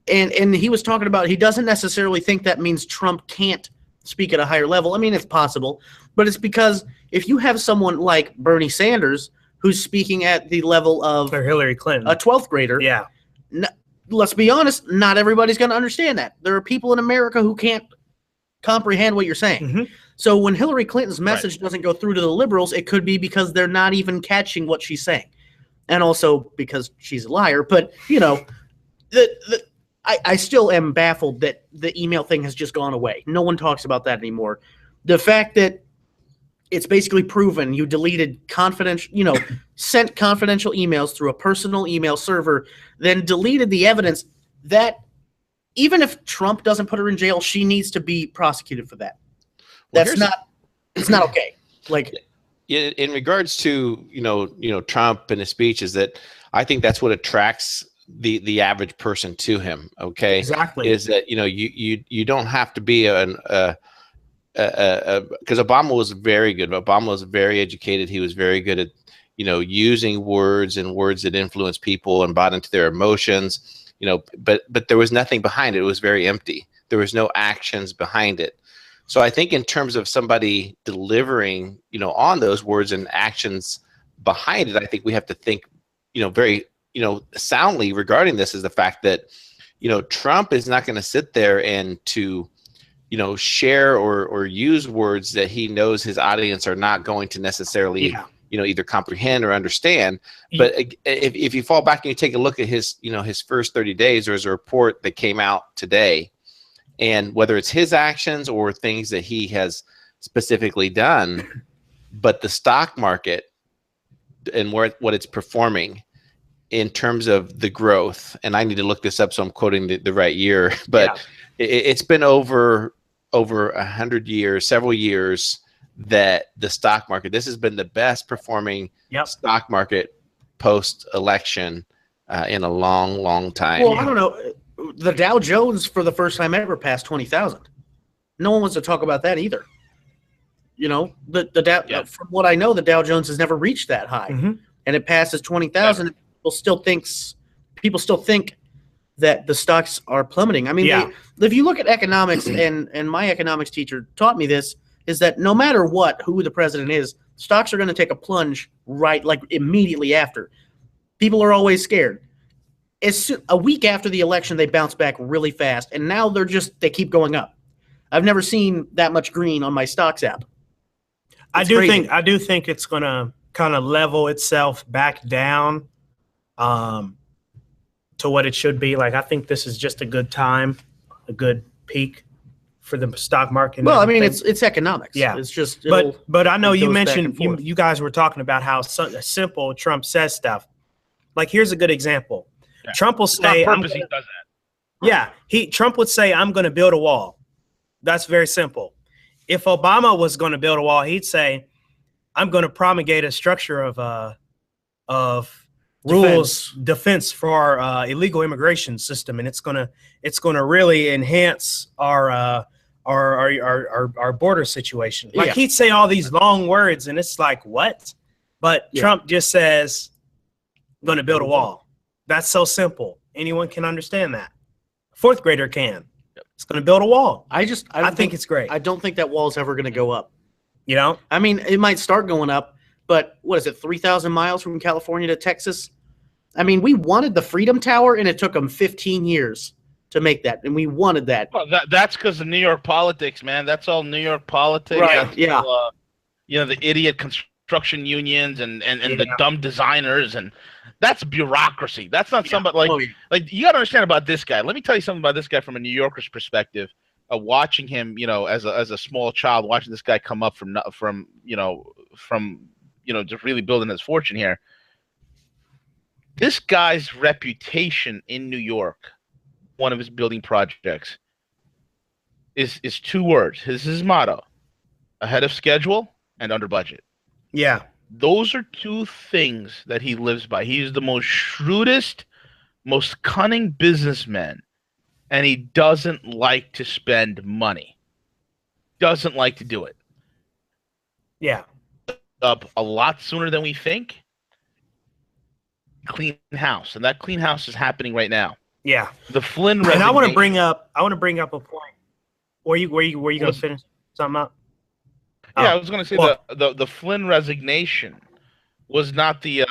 and he was talking about, he doesn't necessarily think that means Trump can't speak at a higher level. I mean, it's possible, but it's because if you have someone like Bernie Sanders who's speaking at the level of Hillary Clinton, a 12th grader, let's be honest, not everybody's going to understand that. There are people in America who can't comprehend what you're saying. Mm-hmm. So when Hillary Clinton's message doesn't go through to the liberals, it could be because they're not even catching what she's saying, and also because she's a liar. But I still am baffled that the email thing has just gone away. No one talks about that anymore. The fact that it's basically proven you deleted confidential, sent confidential emails through a personal email server, then deleted the evidence, that even if Trump doesn't put her in jail, she needs to be prosecuted for that. It's not okay. Like, in regards to Trump and his speech, is that I think that's what attracts the average person to him. Okay, Exactly. is that you don't have to be because Obama was very good. Obama was very educated. He was very good at using words and words that influence people and bought into their emotions. But there was nothing behind it. It was very empty. There was no actions behind it. So I think in terms of somebody delivering, on those words and actions behind it, I think we have to think, very, soundly regarding this, is the fact that, Trump is not going to sit there and to, share or use words that he knows his audience are not going to necessarily, either comprehend or understand. But if you fall back and you take a look at his, his first 30 days, there's a report that came out today. And whether it's his actions or things that he has specifically done, but the stock market and what it's performing in terms of the growth, and I need to look this up so I'm quoting the right year, but it's been over 100 years, several years, that the stock market, this has been the best performing stock market post-election in a long, long time. Well, I don't know. The Dow Jones for the first time ever passed 20,000. No one wants to talk about that either. The Dow. From what I know, the Dow Jones has never reached that high, and it passes 20,000. People still think that the stocks are plummeting. I mean, if you look at economics, and my economics teacher taught me this, is that no matter who the president is, stocks are going to take a plunge immediately after. People are always scared. A week after the election, they bounce back really fast, and now they keep going up. I've never seen that much green on my stocks app. I do think it's going to kind of level itself back down to what it should be. Like, I think this is just a good time, a good peak for the stock market. Well, I mean, it's economics. Yeah, it's just. But I know you mentioned you guys were talking about how simple Trump says stuff. Like, here's a good example. Yeah. Trump will say, he does that. Yeah, Trump would say, "I'm going to build a wall." That's very simple. If Obama was going to build a wall, he'd say, "I'm going to promulgate a structure of defense for our illegal immigration system, and it's going to really enhance our border situation." Like, he'd say all these long words, and it's like, what? But Trump just says, "I'm going to build a wall." That's so simple. Anyone can understand that. Fourth grader can. It's going to build a wall. I think it's great. I don't think that wall is ever going to go up. I mean, it might start going up, but what is it, 3,000 miles from California to Texas? I mean, we wanted the Freedom Tower, and it took them 15 years to make that, and we wanted that. Well, that's because of New York politics, man. That's all New York politics. Right, all, the idiot construction unions and the dumb designers, and that's bureaucracy. That's not somebody like you got to understand about this guy. Let me tell you something about this guy from a New Yorker's perspective. Watching him, as a small child, watching this guy come up from just really building his fortune here. This guy's reputation in New York, one of his building projects, is 2 words. His motto: ahead of schedule and under budget. Yeah. Those are 2 things that he lives by. He's the most shrewdest, most cunning businessman, and he doesn't like to spend money. Doesn't like to do it. Yeah. Up a lot sooner than we think. Clean house, and that clean house is happening right now. Yeah. The Flynn resignation. And I want to bring up a point. Were you going to finish something up? Yeah, I was going to say the Flynn resignation was not the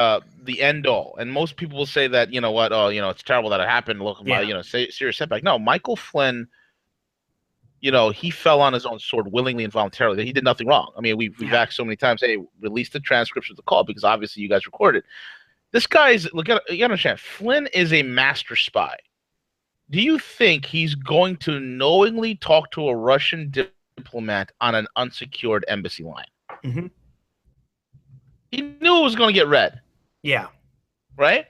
end all, and most people will say that it's terrible that it happened. Look, serious setback. No, Michael Flynn, he fell on his own sword willingly and voluntarily. He did nothing wrong. I mean, we've asked so many times, hey, release the transcripts of the call because obviously you guys recorded. This guy's you gotta understand. Flynn is a master spy. Do you think he's going to knowingly talk to a Russian diplomat on an unsecured embassy line? Mm-hmm. He knew it was going to get read. Yeah. Right?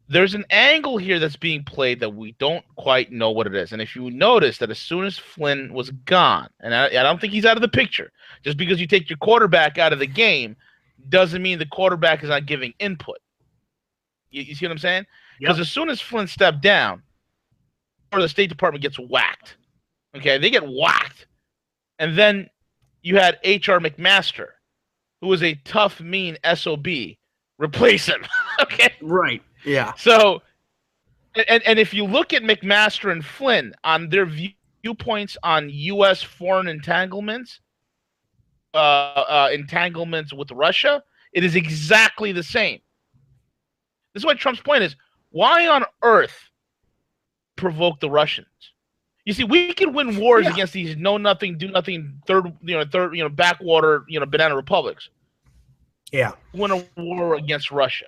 there's an angle here that's being played that we don't quite know what it is. And if you notice that as soon as Flynn was gone, and I don't think he's out of the picture, just because you take your quarterback out of the game doesn't mean the quarterback is not giving input. You see what I'm saying? Because as soon as Flynn stepped down, or the State Department gets whacked. Okay, they get whacked. And then you had H.R. McMaster, who was a tough, mean SOB, replace him. Okay? Right. Yeah. So, and if you look at McMaster and Flynn on their viewpoints on U.S. foreign entanglements, entanglements with Russia, it is exactly the same. This is why Trump's point is, why on earth provoke the Russians? You see, we can win wars against these know-nothing, do-nothing, third, backwater, banana republics. Yeah. Win a war against Russia.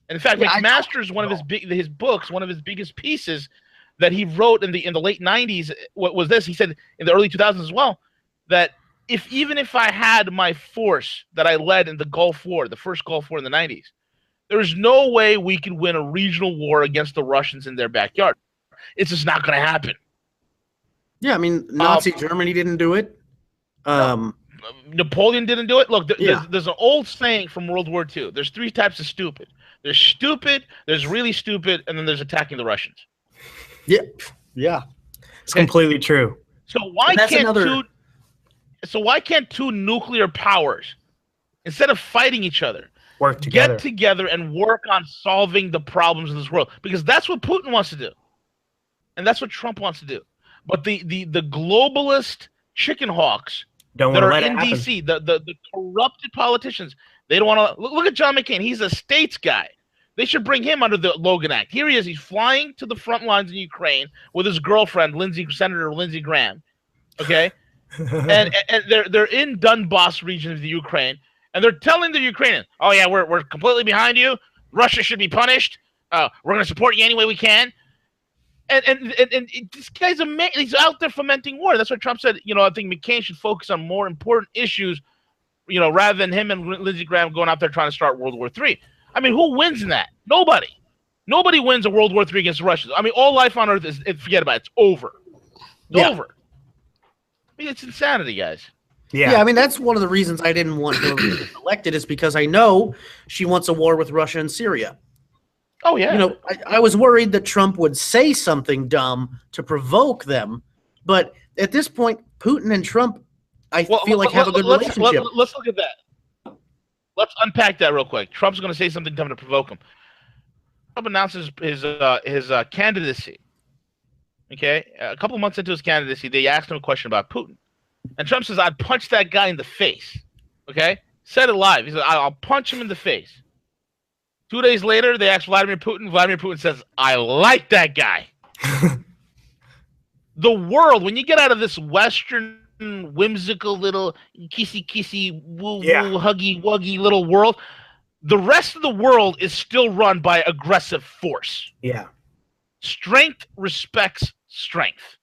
And in fact, McMaster's one of his books, one of his biggest pieces that he wrote in the late 90s. What was this? He said in the early 2000s as well, that even if I had my force that I led in the Gulf War, the first Gulf War in the 90s, there's no way we could win a regional war against the Russians in their backyard. It's just not going to happen. Yeah, I mean, Nazi Germany didn't do it. Napoleon didn't do it. Look, there's an old saying from World War II. There's three types of stupid. There's stupid, there's really stupid, and then there's attacking the Russians. Yeah. Yeah. It's completely true. So why can't two nuclear powers, instead of fighting each other, work together, get together and work on solving the problems in this world? Because that's what Putin wants to do. And that's what Trump wants to do. But the globalist chicken hawks that are in D.C., the corrupted politicians, they don't want to look at John McCain. He's a states guy. They should bring him under the Logan Act. Here he is. He's flying to the front lines in Ukraine with his girlfriend, Senator Lindsey Graham. Okay, and they're in Donbass region of the Ukraine, and they're telling the Ukrainians, "Oh yeah, we're completely behind you. Russia should be punished. We're going to support you any way we can." And this guy's amazing. He's out there fomenting war. That's what Trump said. I think McCain should focus on more important issues, rather than him and Lindsey Graham going out there trying to start World War III. I mean, who wins in that? Nobody. Nobody wins a World War III against the Russians. I mean, all life on Earth forget about it. It's over. It's over. I mean, it's insanity, guys. Yeah, I mean, that's one of the reasons I didn't want her elected, is because I know she wants a war with Russia and Syria. Oh, yeah. I was worried that Trump would say something dumb to provoke them. But at this point, Putin and Trump, I feel like, have a good relationship. Let's look at that. Let's unpack that real quick. Trump's going to say something dumb to provoke him. Trump announces his candidacy. Okay? A couple months into his candidacy, they asked him a question about Putin. And Trump says, I'd punch that guy in the face. Okay? Said it live. He said, I'll punch him in the face. 2 days later, they asked Vladimir Putin. Vladimir Putin says, I like that guy. The world, when you get out of this Western whimsical little kissy woo huggy wuggy little world, the rest of the world is still run by aggressive force. Yeah. Strength respects strength.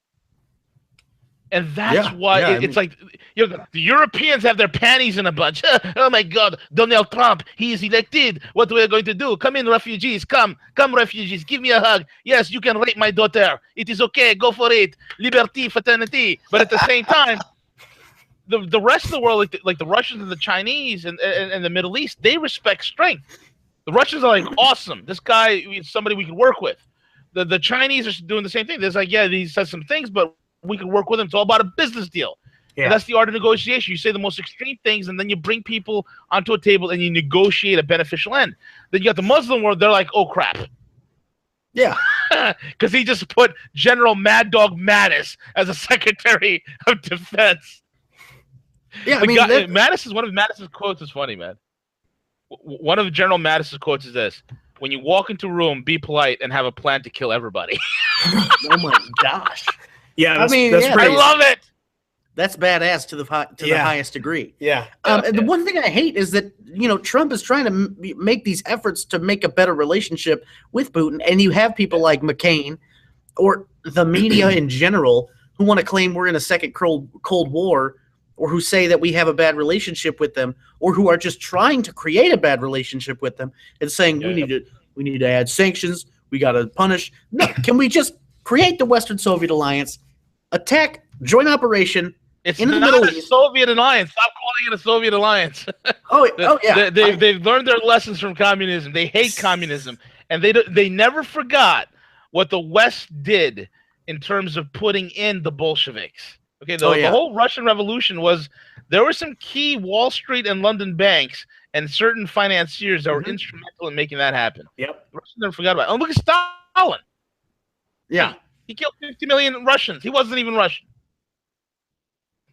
And that's why it's like the Europeans have their panties in a bunch. Oh my God, Donald Trump, he is elected. What we are going to do? Come in, refugees. Come, refugees. Give me a hug. Yes, you can rape my daughter. It is okay. Go for it. Liberty, fraternity. But at the same time, the rest of the world, like the Russians and the Chinese and the Middle East, they respect strength. The Russians are like, awesome. This guy is somebody we can work with. The Chinese are doing the same thing. There's like, he says some things, but we can work with him. It's all about a business deal. Yeah. And that's the art of negotiation. You say the most extreme things, and then you bring people onto a table and you negotiate a beneficial end. Then you got the Muslim world. They're like, oh, crap. Yeah. Because he just put General Mad Dog Mattis as a Secretary of Defense. Yeah, I mean, one of Mattis's quotes is funny, man. One of General Mattis's quotes is this: when you walk into a room, be polite and have a plan to kill everybody. Oh, my gosh. Yeah, that's pretty. I love it. That's badass to the highest degree. Yeah. And the one thing I hate is that Trump is trying to make these efforts to make a better relationship with Putin, and you have people like McCain or the media in general who want to claim we're in a second Cold War, or who say that we have a bad relationship with them, or who are just trying to create a bad relationship with them and saying we need to We need to add sanctions. We got to punish. No, can we just create the Western Soviet alliance, attack, joint operation It's in the not Middle a East? Soviet alliance. Stop calling it a Soviet alliance. Oh yeah. They've learned their lessons from communism. They hate communism, and they never forgot what the West did in terms of putting in the Bolsheviks. Okay, the whole Russian Revolution was there were some key Wall Street and London banks and certain financiers that were instrumental in making that happen. Yep. Russians never forgot about it. Oh, look at Stalin. Yeah. He killed 50 million Russians. He wasn't even Russian.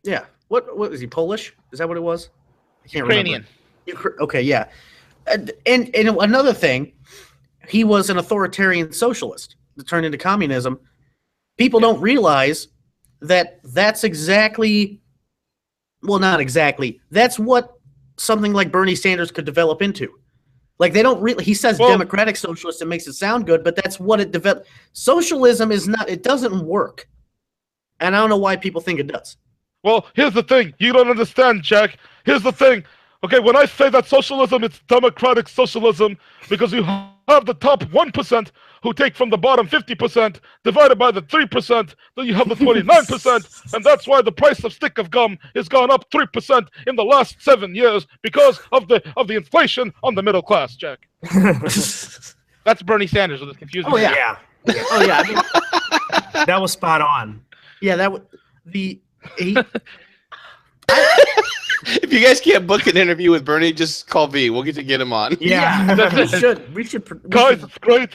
Yeah. What was he, Polish? Is that what it was? I can't Ukrainian. remember. Okay, yeah. And another thing, he was an authoritarian socialist that turned into communism. People don't realize that that's exactly, well, not exactly. That's what something like Bernie Sanders could develop into. Like, they don't really, he says democratic socialist, it makes it sound good, but that's what it developed. Socialism is not, it doesn't work. And I don't know why people think it does. Well, here's the thing. You don't understand, Jack. Here's the thing. Okay, when I say that socialism, it's democratic socialism because you have the top 1% who take from the bottom 50% divided by the 3%, then you have the 29%, and that's why the price of stick of gum has gone up 3% in the last 7 years because of the inflation on the middle class, Jack. That's Bernie Sanders with his confusing. Oh, yeah. Oh, yeah. I mean, That was spot on. yeah, that was If you guys can't book an interview with Bernie, just call V. We'll get him on. Yeah. we should Guys, it's great.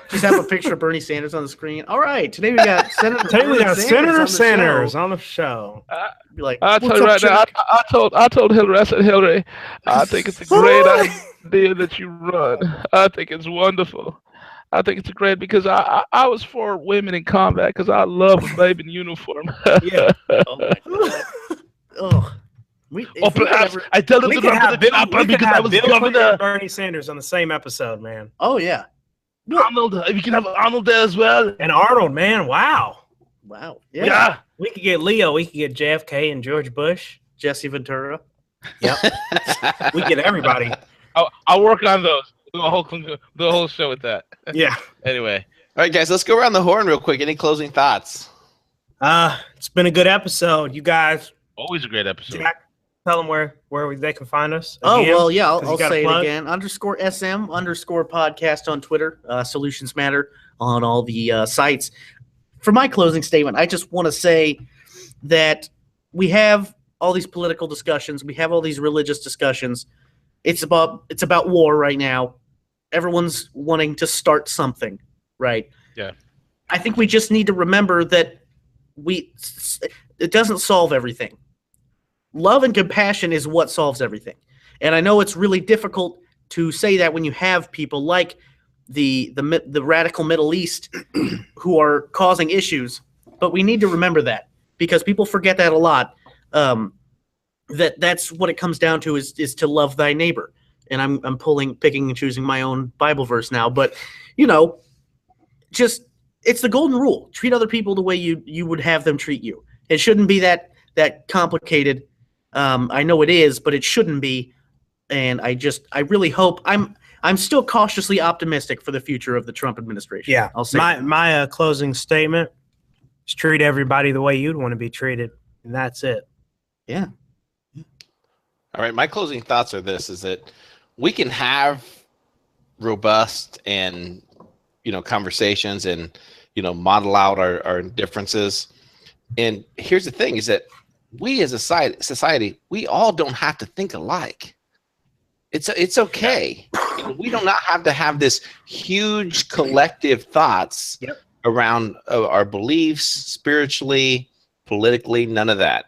just have a picture of Bernie Sanders on the screen. All right, today we got Senator Senator Sanders Sanders on the show. Be like, I tell "What's you up, right now, Chuck?" I told Hillary, I said, Hillary, I think it's a great idea that you run. I think it's wonderful. I think it's great because I was for women in combat because I love a baby in uniform. Yeah. Oh my God. Oh. Or perhaps I tell them to run to the chopper because I was governor. Bernie Sanders on the same episode, man. Oh yeah. Arnold, we can have Arnold there as well. And Arnold, man, wow. Wow. Yeah. We could get Leo. We could get JFK and George Bush. Jesse Ventura. Yep. We get everybody. I'll work on those. Do the whole show with that. Yeah. Anyway. All right, guys, let's go around the horn real quick. Any closing thoughts? It's been a good episode. You guys, Always a great episode. Jack, tell them where they can find us. Oh, again, well, yeah, 'cause I'll you got a say it plug. again. _SM_podcast on Twitter. Solutions Matter on all the sites. For my closing statement, I just want to say that we have all these political discussions. We have all these religious discussions. It's about war right now. Everyone's wanting to start something, right? Yeah. I think we just need to remember that it doesn't solve everything. Love and compassion is what solves everything. And I know it's really difficult to say that when you have people like the radical Middle East who are causing issues, but we need to remember that because people forget that a lot. That's what it comes down to is to love thy neighbor. And I'm picking and choosing my own Bible verse now, but just it's the golden rule. Treat other people the way you would have them treat you. It shouldn't be that complicated. I know it is, but it shouldn't be. And I really hope I'm still cautiously optimistic for the future of the Trump administration. Yeah. I'll say my closing statement is treat everybody the way you'd want to be treated, and that's it. Yeah. All right, my closing thoughts are this: is that we can have robust and conversations and model out our differences. And here's the thing: is that we as a society, we all don't have to think alike. It's okay. We do not have to have this huge collective thoughts around our beliefs, spiritually, politically, none of that.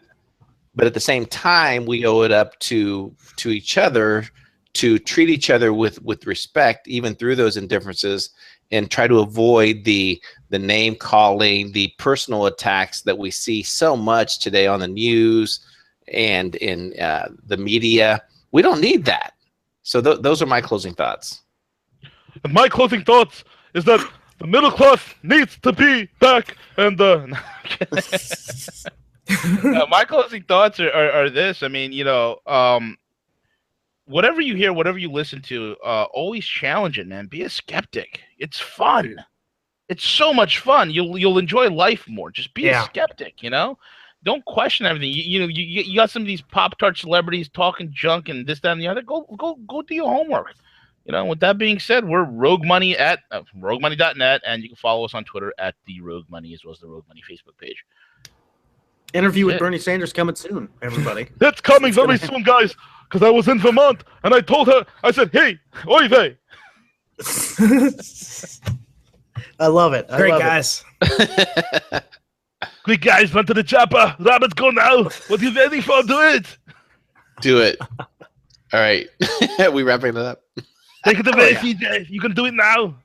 But at the same time, we owe it up to each other to treat each other with respect, even through those indifferences, and try to avoid the name calling, the personal attacks that we see so much today on the news and in the media. We don't need that. So those are my closing thoughts. And my closing thoughts is that the middle class needs to be back, and my closing thoughts are this. I mean, whatever you hear, whatever you listen to, always challenge it, man. Be a skeptic. It's fun. It's so much fun. You'll enjoy life more. Just be a skeptic, you know? Don't question everything. You got some of these Pop-Tart celebrities talking junk and this, that, and the other. Go do your homework. You know, with that being said, we're Rogue Money at roguemoney.net, and you can follow us on Twitter at the Rogue Money, as well as the Rogue Money Facebook page. Interview with Bernie Sanders coming soon, everybody. That's coming very soon, guys, because I was in Vermont, and I told her, I said, hey, oy vey. I love it. Great, guys. Quick, guys, run to the chopper. Robert's go now. What are you ready for? Do it. Do it. All right. We wrapping it up? Take it away, CJ. You can do it now.